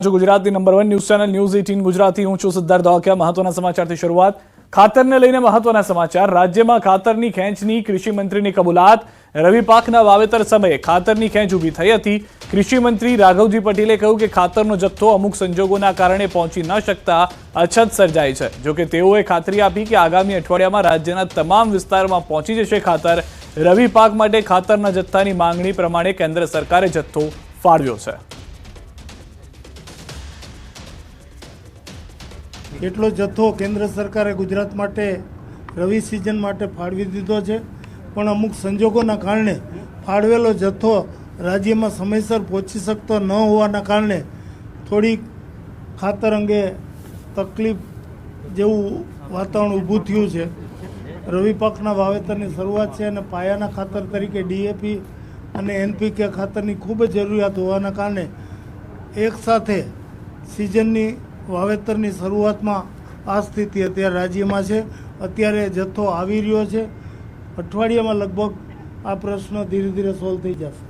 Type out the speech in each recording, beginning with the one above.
ગુજરાતની number 1 news channel news 18 Gujarati હું છું સિદ્ધાર્થ ધોળકિયા। મહત્વના સમાચારથી શરૂઆત। ખાતરને લઈને મહત્વના સમાચાર। રાજ્યમાં ખાતરની ખેંચની કૃષિ મંત્રીની કબૂલાત। રવિ પાકના વાવેતર સમયે ખાતરની ખેંચ ઊભી થઈ હતી। કૃષિ મંત્રી રાઘવજી પટેલે કહ્યું કે ખાતરનો જથ્થો અમુક સંજોગોના કારણે પહોંચી ન શકતા અછત સર્જાઈ છે। જોકે તેઓએ ખાતરી આપી કે આગામી અઠવાડિયામાં રાજ્યના તમામ વિસ્તારોમાં પહોંચી જશે ખાતર। રવિ પાક માટે ખાતરના જથ્થાની માંગણી પ્રમાણે કેન્દ્ર સરકારે જથ્થો ફાળવ્યો છે। એટલો જથ્થો કેન્દ્ર સરકારે ગુજરાત માટે રવિ સિઝન માટે ફાળવી દીધો છે, પણ અમુક સંજોગોના કારણે ફાળવેલો જથ્થો રાજ્યમાં સમયસર પહોંચી શકતો ન હોવાના કારણે થોડીક ખાતર અંગે તકલીફ જેવું વાતાવરણ ઊભું થયું છે। રવિ પાકના વાવેતરની શરૂઆત છે અને પાયાના ખાતર તરીકે ડીએપી અને એનપીકે ખાતરની ખૂબ જ જરૂરિયાત હોવાના કારણે એકસાથે સિઝનની વાવેતરની શરૂઆતમાં આ સ્થિતિ અત્યારે રાજ્યમાં છે। અત્યારે જથ્થો આવી રહ્યો છે। અઠવાડિયામાં લગભગ આ પ્રશ્ન ધીરે ધીરે સોલ્વ થઈ જશે।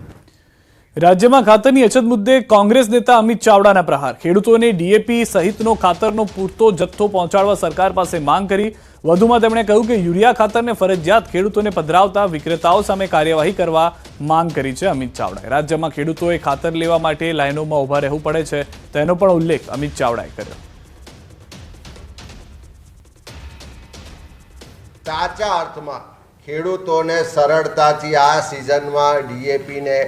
રાજ્યમાં ખાતરની અછત મુદ્દે કોંગ્રેસ નેતા અમિત ચાવડાના પ્રહાર। ખેડૂતોને ડીએપી સહિતનો ખાતરનો પૂરતો જથ્થો પહોંચાડવા સરકાર પાસે માંગ કરી। વધુમાં તેમણે કહ્યું કે યુરિયા ખાતરને ફરજિયાત ખેડૂતોને પધરાવતા વિક્રેતાઓ સામે કાર્યવાહી કરવા માંગ કરી છે અમિત ચાવડાએ। રાજ્યમાં ખેડૂતોએ ખાતર લેવા માટે લાઇનોમાં ઊભા રહેવું પડે છે, તેનો પણ ઉલ્લેખ અમિત ચાવડાએ કર્યો। સાચા અર્થમાં ખેડૂતોને સરળતાથી આ સિઝનમાં ડીએપી ને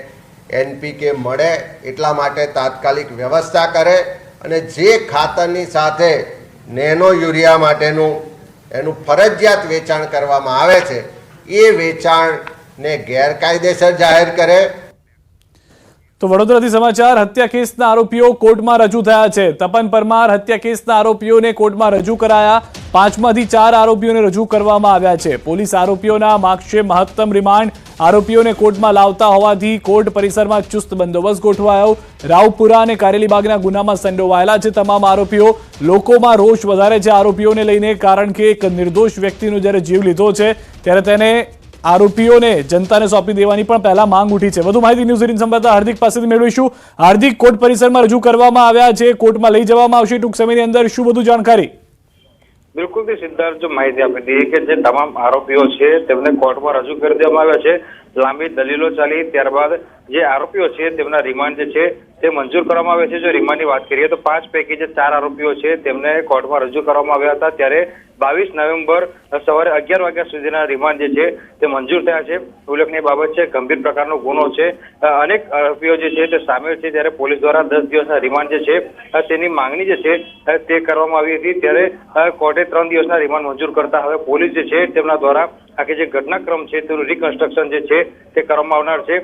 એનપીકે મળે એટલા માટે તાત્કાલિક વ્યવસ્થા કરે અને જે ખાતરની સાથે નેનો યુરિયા માટેનું એનું ફરજિયાત વેચાણ કરવામાં આવે છે એ વેચાણને ગેરકાયદેસર જાહેર કરે। તો વડોદરાથી સમાચાર। હત્યા કેસના આરોપીઓ કોર્ટમાં રજૂ થયા છે। તપન પરમાર હત્યા કેસના આરોપીઓને કોર્ટમાં રજૂ કરાયા। 5માંથી 4 આરોપીઓને રજૂ કરવામાં આવ્યા છે। પોલીસ આરોપીઓના માગશે મહત્તમ રિમાન્ડ। આરોપીઓને કોર્ટમાં લાવતા હોવાથી કોર્ટ પરિસરમાં ચુસ્ત બંદોબસ્ત ગોઠવાયો। રાવપુરા અને કારેલીબાગના ગુનામાં સંડોવાયેલા છે તમામ આરોપીઓ। લોકોમાં રોષ વધારે છે આરોપીઓને લઈને, કારણ કે એક નિર્દોષ વ્યક્તિનો જ્યારે જીવ લીધો છે ત્યારે તેને આરોપીઓને જનતાને સોંપી દેવાની પણ પહેલા માંગ ઉઠી છે। વધુ માહિતી ન્યૂઝ 18 સંવાદદાતા હાર્દિક પાસેથી મેળવીશું। હાર્દિક, કોર્ટ પરિસરમાં રજૂ કરવામાં આવ્યા છે, કોર્ટમાં લઈ જવામાં આવશે ટૂંક સમયની અંદર, શું બધું જાણકારી? બિલકુલ સિદ્ધાર્થ, જો માહિતી આપી દઈએ કે જે તમામ આરોપીઓ છે તેમને કોર્ટમાં રજૂ કરી દેવામાં આવ્યા છે। લાંબી દલીલો ચાલી ત્યારબાદ જે આરોપીઓ છે તેમના રિમાન્ડ જે છે તે મંજૂર કરવામાં આવ્યા છે। જો રિમાન્ડની વાત કરીએ તો 5 પૈકી જે 4 આરોપીઓ છે તેમને કોર્ટમાં રજૂ કરવામાં આવ્યા હતા, ત્યારે 22 નવેમ્બર સવારે 11 વાગ્યા સુધીના રિમાન્ડ જે છે તે મંજૂર થયા છે। ઉલ્લેખનીય બાબત છે, ગંભીર પ્રકારનો ગુનો છે, અનેક આરોપીઓ જે છે તે સામેલ છે, ત્યારે પોલીસ દ્વારા 10 દિવસના રિમાન્ડ જે છે તેની માંગણી જે છે તે કરવામાં આવી હતી। ત્યારે કોર્ટે 3 દિવસના રિમાન્ડ મંજૂર કરતા હવે પોલીસ જે છે તેમના દ્વારા આખી જે ઘટનાક્રમ છે તેનું રિકન્સ્ટ્રક્શન જે છે તે કરવામાં આવનાર છે।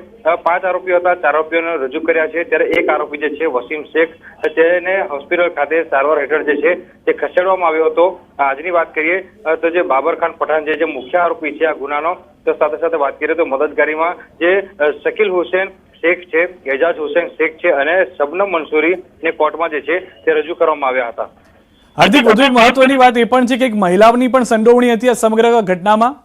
5 આરોપીઓ હતા, 4 આરોપીઓને રજૂ કર્યા છે, ત્યારે એક આરોપી જે છે વસીમ શેખ તેને હોસ્પિટલ ખાતે સારવાર હેઠળ જે છે તે ખસેડવામાં આવ્યો હતો। આજની વાત કરીએ તો જે બાબરખાન પઠાણ જે મુખ્ય આરોપી છે આ ગુનાનો, તો સાથે સાથે વાત કરીએ તો મદદગારીમાં જે શકીલ હુસેન શેખ છે, એજાજ હુસેન શેખ છે અને શબનમ મંસૂરી ને કોર્ટમાં જે છે તે રજૂ કરવામાં આવ્યા હતા। હાર્દિક, વધુ એક મહત્વની વાત એ પણ છે કે એક મહિલાની પણ સંડોવણી હતી આ સમગ્ર ઘટનામાં।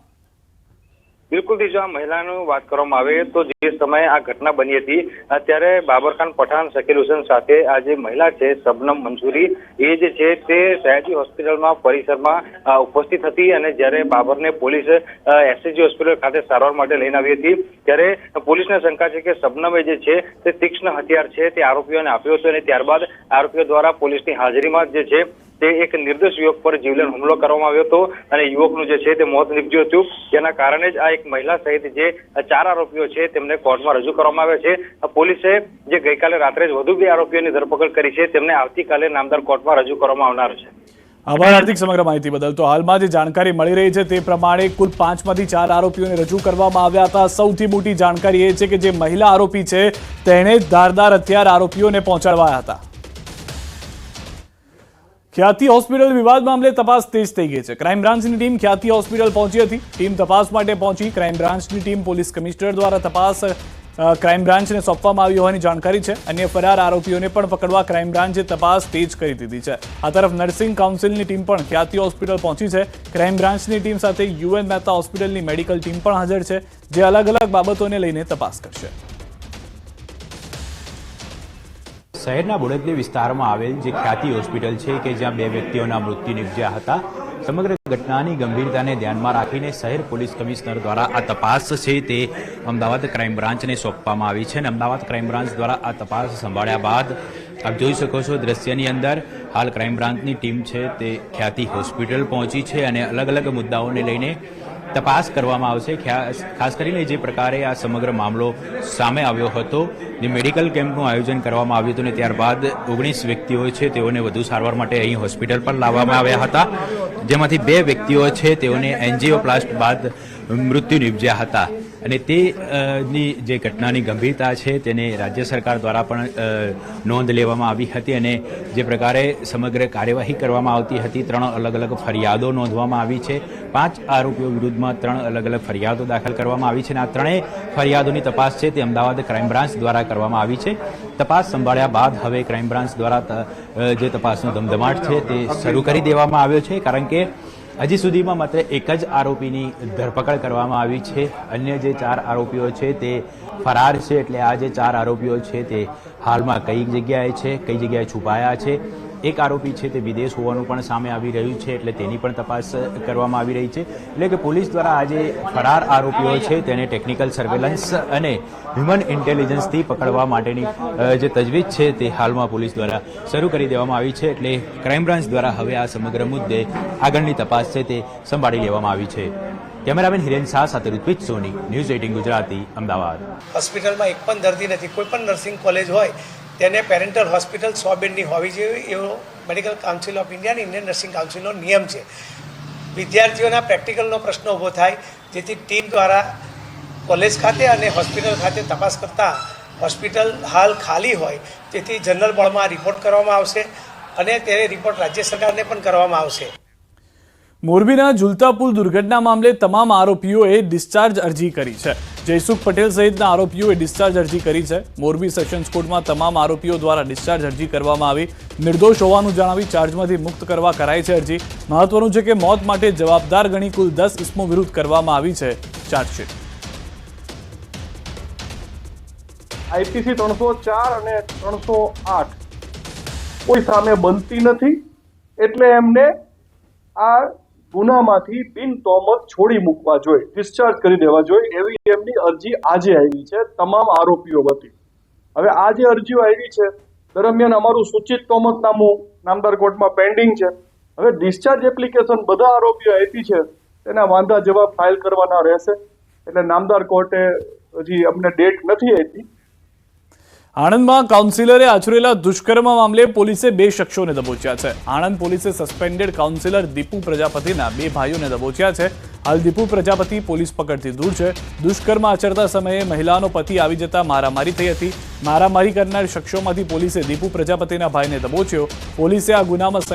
બિલકુલ, જો આ મહિલાનું વાત કરવામાં આવે તો જે સમયે આ ઘટના બની હતી ત્યારે બાબરખાન પઠાણ, શકીલ હુસેન સાથે આ જે મહિલા છે શબનમ મંસૂરી એ જે છે તે સયાજી હોસ્પિટલમાં પરિસરમાં ઉપસ્થિત હતી અને જ્યારે બાબરને પોલીસ એસએજી હોસ્પિટલ ખાતે સારવાર માટે લઈને આવી હતી ત્યારે પોલીસને શંકા છે કે શબનમે જે છે તે તીક્ષ્ણ હથિયાર છે તે આરોપીઓને આપ્યો હતો અને ત્યારબાદ આરોપીઓ દ્વારા પોલીસની હાજરીમાં જે છે તે એક નિર્દોષ યુવક પર જીવલેણ હુમલો કરવામાં આવ્યો હતો અને યુવકનું જે છે તે મોત નીપજ્યું હતું। જેના કારણે જ આ એક મહિલા સહિત જે 4 આરોપીઓ છે તેમને કોર્ટમાં રજૂ કરવામાં આવ્યા છે। પોલીસે જે ગઈકાલે રાત્રે જ વધુ 2 આરોપીઓની ધરપકડ કરી છે, તેમને આવતીકાલે નામદાર કોર્ટમાં રજૂ કરવામાં આવનાર છે। આભાર હાર્દિક સમગ્ર માહિતી બદલ। તો હાલમાં જે જાણકારી મળી રહી છે તે પ્રમાણે કુલ 5માંથી 4 આરોપીઓને રજૂ કરવામાં આવ્યા હતા। સૌથી મોટી જાણકારી એ છે કે જે મહિલા આરોપી છે તેણે ધારદાર હથિયાર આરોપીઓને પહોંચાડવાયા હતા। ખ્યાતિ હોસ્પિટલ વિવાદ મામલે તપાસ તેજ થઈ ગઈ છે। ક્રાઇમ બ્રાન્ચની ટીમ ખ્યાતિ હોસ્પિટલ પહોંચી હતી। ટીમ તપાસ માટે પહોંચી। ક્રાઇમ બ્રાન્ચની ટીમ પોલીસ કમિશનર દ્વારા તપાસ ક્રાઇમ બ્રાન્ચને સોંપવામાં આવી હોવાની જાણકારી છે। અન્ય ફરાર આરોપીઓને પણ પકડવા ક્રાઇમ બ્રાન્ચે તપાસ તેજ કરી દીધી છે। આ તરફ નર્સિંગ કાઉન્સિલની ટીમ પણ ખ્યાતિ હોસ્પિટલ પહોંચી છે। ક્રાઇમ બ્રાન્ચની ટીમ સાથે યુએન મહેતા હોસ્પિટલની મેડિકલ ટીમ પણ હાજર છે, જે અલગ અલગ બાબતોને લઈને તપાસ કરશે। શહેરના બોડેલી વિસ્તારમાં આવેલ જે ખ્યાતિ હોસ્પિટલ છે કે જ્યાં 2 વ્યક્તિઓના મૃત્યુ નિપજ્યા હતા, સમગ્ર ઘટનાની ગંભીરતાને ધ્યાનમાં રાખીને શહેર પોલીસ કમિશનર દ્વારા આ તપાસ છે તે અમદાવાદ ક્રાઇમ બ્રાન્ચને સોંપવામાં આવી છે અને અમદાવાદ ક્રાઇમ બ્રાન્ચ દ્વારા આ તપાસ સંભાળ્યા બાદ આપ જોઈ શકો છો દ્રશ્યની અંદર હાલ ક્રાઇમ બ્રાન્ચની ટીમ છે તે ખ્યાતિ હોસ્પિટલ પહોંચી છે અને અલગ અલગ મુદ્દાઓને લઈને તપાસ કરવામાં આવશે। ખાસ કરીને જે પ્રકારે આ સમગ્ર મામલો સામે આવ્યો હતો, જે મેડિકલ કેમ્પનું આયોજન કરવામાં આવ્યું હતું ને ત્યારબાદ 19 વ્યક્તિઓ છે તેઓને વધુ સારવાર માટે અહીં હોસ્પિટલ પર લાવવામાં આવ્યા હતા, જેમાંથી 2 વ્યક્તિઓ છે તેઓને એન્જિયોપ્લાસ્ટ બાદ મૃત્યુ નિપજ્યા હતા અને તેની જે ઘટનાની ગંભીરતા છે તેને રાજ્ય સરકાર દ્વારા પણ નોંધ લેવામાં આવી હતી અને જે પ્રકારે સમગ્ર કાર્યવાહી કરવામાં આવતી હતી, 3 અલગ અલગ ફરિયાદો નોંધવામાં આવી છે। 5 આરોપીઓ વિરુદ્ધમાં 3 અલગ અલગ ફરિયાદો દાખલ કરવામાં આવી છે અને આ 3 ફરિયાદોની તપાસ છે તે અમદાવાદ ક્રાઇમ બ્રાન્ચ દ્વારા કરવામાં આવી છે। તપાસ સંભાળ્યા બાદ હવે ક્રાઇમ બ્રાન્ચ દ્વારા જે તપાસનો ધમધમાટ છે તે શરૂ કરી દેવામાં આવ્યો છે, કારણ કે હજી સુધીમાં માત્ર 1 જ આરોપીની ધરપકડ કરવામાં આવી છે। અન્ય જે 4 આરોપીઓ છે તે ફરાર છે, એટલે આ જે 4 આરોપીઓ છે તે હાલમાં કઈ જગ્યાએ છે, કઈ જગ્યાએ છુપાયા છે। એક આરોપી છે તે વિદેશ હોવાનું પણ સામે આવી રહ્યું છે, એટલે તેની પણ તપાસ કરવામાં આવી રહી છે। એટલે કે પોલીસ દ્વારા આ જે ફરાર આરોપીઓ છે તેને ટેકનિકલ સર્વેલન્સ અને હ્યુમન ઇન્ટેલિજન્સથી પકડવા માટેની જે તજવીજ છે તે હાલમાં પોલીસ દ્વારા શરૂ કરી દેવામાં આવી છે। એટલે ક્રાઇમ બ્રાન્ચ દ્વારા હવે આ સમગ્ર મુદ્દે આગળની તપાસ છે તે સંભાળી લેવામાં આવી છે। કેમેરામેન હિરેન શાહ સાથે ઋત્વિજ સોની, ન્યૂઝ 18 ગુજરાતી, અમદાવાદ। હોસ્પિટલમાં એક પણ દર્દી નથી, કોઈ પણ નર્સિંગ કોલેજ હોય તેને પેરેન્ટલ હોસ્પિટલ 100 બેડની હોવી જોઈએ એવો medical council of India, Indian nursing કાઉન્સિલનો નિયમ છે। વિદ્યાર્થીઓના પ્રેક્ટિકલનો પ્રશ્ન ઊભો થાય, જેથી ટીમ દ્વારા કોલેજ ખાતે અને હોસ્પિટલ ખાતે તપાસ કરતાં હોસ્પિટલ હાલ ખાલી હોય તેથી જનરલ બોર્ડમાં રિપોર્ટ કરવામાં આવશે અને તે રિપોર્ટ રાજ્ય સરકારને પણ કરવામાં આવશે। મોરબીના ઝુલતા પુલ દુર્ઘટના મામલે તમામ આરોપીઓએ ડિસ્ચાર્જ અરજી કરી છે। જયસુખ પટેલ સહિતના આરોપીઓએ ડિસ્ચાર્જ અરજી કરી છે। મોરબી સેશન્સ કોર્ટમાં તમામ આરોપીઓ દ્વારા ડિસ્ચાર્જ અરજી કરવામાં આવી। નિર્દોષ હોવાનું જણાવી ચાર્જમાંથી મુક્ત કરવા કરાઈ છે અરજી। મહત્વનું છે કે મોત માટે જવાબદાર ગણી કુલ 10 ઇસમો વિરુદ્ધ કરવામાં આવી છે ચાર્જશીટ। આઈપીસી 304 અને 308 કોઈ સામે બનતી નથી, એટલે એમને આ ગુનામાંથી બિન તોમત છોડી મૂકવા જોઈએ, ડિસ્ચાર્જ કરી દેવા જોઈએ, એવી એમની અરજી આજે આવી છે તમામ આરોપીઓ વતી। હવે આ જે અરજીઓ આવી છે દરમિયાન અમારું સૂચિત તોમતનામું નામદાર કોર્ટમાં પેન્ડિંગ છે। હવે ડિસ્ચાર્જ એપ્લિકેશન બધા આરોપીઓ આપી છે તેના વાંધા જવાબ ફાઇલ કરવાના રહેશે, એટલે નામદાર કોર્ટે હજી અમને ડેટ નથી આપી। આણંદમાં કાઉન્સિલરે આચરેલા દુષ્કર્મ મામલે પોલીસે 2 શખ્સોને દબોચ્યા છે। આણંદ પોલીસે સસ્પેન્ડેડ કાઉન્સિલર દીપુ પ્રજાપતિના 2 ભાઈઓને દબોચ્યા છે। હાલ દીપુ પ્રજાપતિ પોલીસ પકડથી દૂર છે। દુષ્કર્મ આચરતા સમયે મહિલાનો પતિ આવી જતા મારામારી થઈ હતી। મારામારી કરનાર શખ્સોમાંથી પોલીસે દીપુ પ્રજાપતિના ભાઈને દબોચ્યો। પોલીસે આ ગુનામાં